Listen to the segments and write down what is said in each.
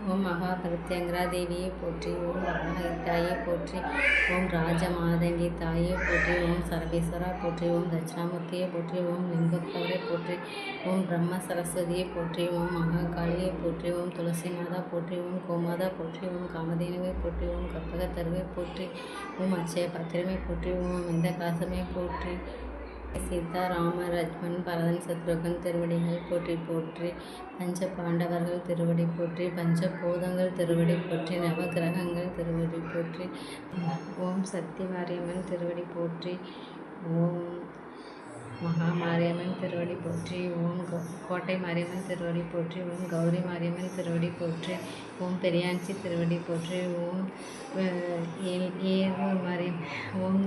ஓம் மகா பிரத்யங்கரா தேவியை போற்றி. ஓம் வராகி தாயை போற்றி. ஓம் ராஜமாதங்கி தாயை போற்றி. ஓம் சரபேஸ்வரா போற்றி. ஓம் தட்சிணாமூர்த்தியை போற்றி. ஓம் லிங்கோத்பவரை போற்றி. ஓம் பிரம்ம சரஸ்வதியை போற்றி. ஓம் மகாகாளியை போற்றி. ஓம் துளசி மாதா போற்றி. ஓம் கோமாதா போற்றி. ஓம் காமதேனுவை போற்றி. ஓம் கற்பகத்தருவை போற்றி. ஓம் அச்சய பத்திரமை போற்றி. ஓம் இந்த காசமை போற்றி. சீதா ராம லட்சுமண் பரதன் சத்ருகன் திருவடிகள் போற்றி போற்றி. பஞ்ச பாண்டவர்கள் திருவடி போற்றி. பஞ்ச பூதங்கள் திருவடி போற்றி. நவகிரகங்கள் திருவடி போற்றி. ஓம் சக்தி மாரியம்மன் திருவடி போற்றி. ஓம் மகா மாரியம்மன் திருவடி போற்றி. ஓம் கோட்டை மாரியம்மன் திருவடி போற்றி. ஓம் கௌரி மாரியம்மன் திருவடி போற்றி. ஓம் பெரியாஞ்சி திருவடி போற்றி. ஓம்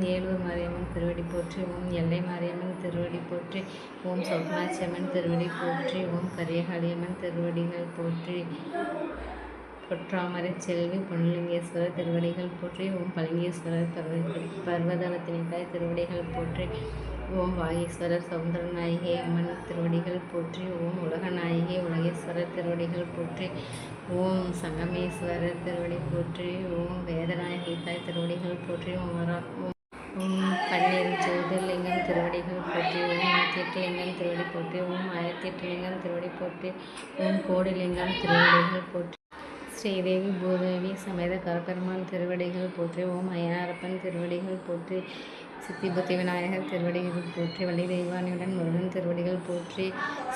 ஏலூர் மாரியம்மன் திருவடி போற்றி. ஓம் எல்லை மாரியம்மன் திருவடி போற்றி. ஓம் சொப்னாட்சியம்மன் திருவடி போற்றி. ஓம் கரியகாளியம்மன் திருவடிகள் போற்றி. பொற்றாமரை செல்வி பொன்லிங்கேஸ்வரர் திருவடிகள் போற்றி. ஓம் பலிங்கேஸ்வரர் பர்வதவத்தினிக்காய் திருவடிகள் போற்றி. ஓம் வாகீஸ்வரர் சௌந்தரநாயகி அம்மன் திருவடிகள் போற்றி. ஓம் உலகநாயகி உலகேஸ்வரர் திருவடிகள் போற்றி. ஓம் சங்கமேஸ்வரர் திருவடி போற்றி. ஓம் வேதநாயகி தாய் திருவடிகள் போற்றி. ஓம் பன்னீர் ஜோதிர்லிங்கம் திருவடிகள் போற்றி. ஓம் 108 லிங்கம் திருவடி போற்றி. ஓம் 1008 லிங்கம் திருவடி போற்றி. ஓம் கோடிலிங்கம் திருவடிகள் போற்றி. ஸ்ரீதேவி பூதேவி சமேத கருப்பெருமான் திருவடிகள் போற்றி. ஓம் ஐயனாரப்பன் திருவடிகள் போற்றி. சித்தி புத்தி விநாயகர் திருவடிகள் போற்றி. வள்ளி தெய்வானியுடன் முருகன் திருவடிகள் போற்றி.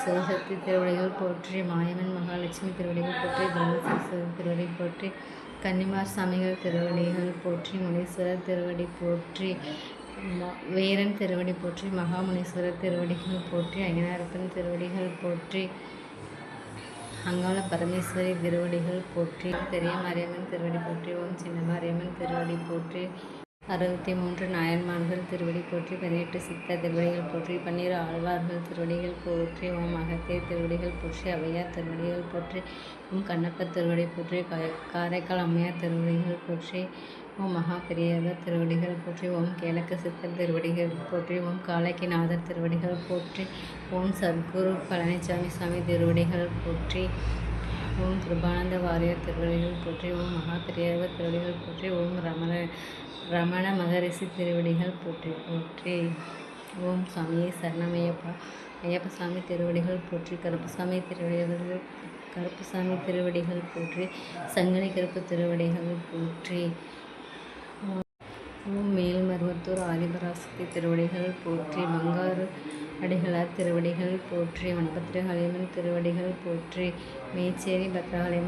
சிவசக்தி திருவடிகள் போற்றி. மாயவன் மகாலட்சுமி திருவடிகள் போற்றி. பிரம்மசரஸ்வதி திருவடி போற்றி. கன்னிமார் சாமிகள் திருவடிகள் போற்றி. முனீஸ்வரர் திருவடி போற்றி. வீரன் திருவடி போற்றி. மகாமுனீஸ்வரர் திருவடிகள் போற்றி. ஐயனாரப்பன் திருவடிகள் போற்றி. அங்காள பரமேஸ்வரி திருவடிகள் போற்றி. பெரிய மாரியம்மன் திருவடி போற்றி. ஓம் சின்ன மாரியம்மன் திருவடி போற்றி. 63 நாயன்மார்கள் திருவடி போற்றி. 18 சித்தர் திருவடிகள் போற்றி. 12 ஆழ்வார்கள் திருவடிகள் போற்றி. ஓம் அகத்தியர் திருவடிகள் போற்றி. அவையார் திருவடிகள் போற்றி. ஓம் கண்ணப்பர் திருவடி போற்றி. காரைக்கால் அம்மையார் திருவடிகள் போற்றி. ஓம் மகா பெரியவர் திருவடிகள் போற்றி. ஓம் கேளக்க சித்தர் திருவடிகள் போற்றி. ஓம் காலக்கிநாதர் திருவடிகள் போற்றி. ஓம் சத்குரு பழனிசாமி சாமி திருவடிகள் போற்றி. ஓம் கிருபானந்த வாரியர் திருவடிகள் போற்றி. ஓம் மகா பெரியவர் திருவடிகள் போற்றி. ஓம் ரமண மகரிஷி திருவடிகள் போற்றி போற்றி. ஓம் சாமியை சரணமையப்பா. ஐயப்ப சாமி திருவடிகள் போற்றி. கருப்புசாமி திருவடிகள் போற்றி. சங்கனி கருப்பு திருவடிகள் போற்றி. ஓம் மேல்மருவத்தூர் ஆதிபராசக்தி திருவடிகள் போற்றி. பங்காரு அடிகளார் திருவடிகள் போற்றி. வனபத்திரகாளியம்மன் திருவடிகள் போற்றி. மேச்சேரி பத்ரகாளியம்மன்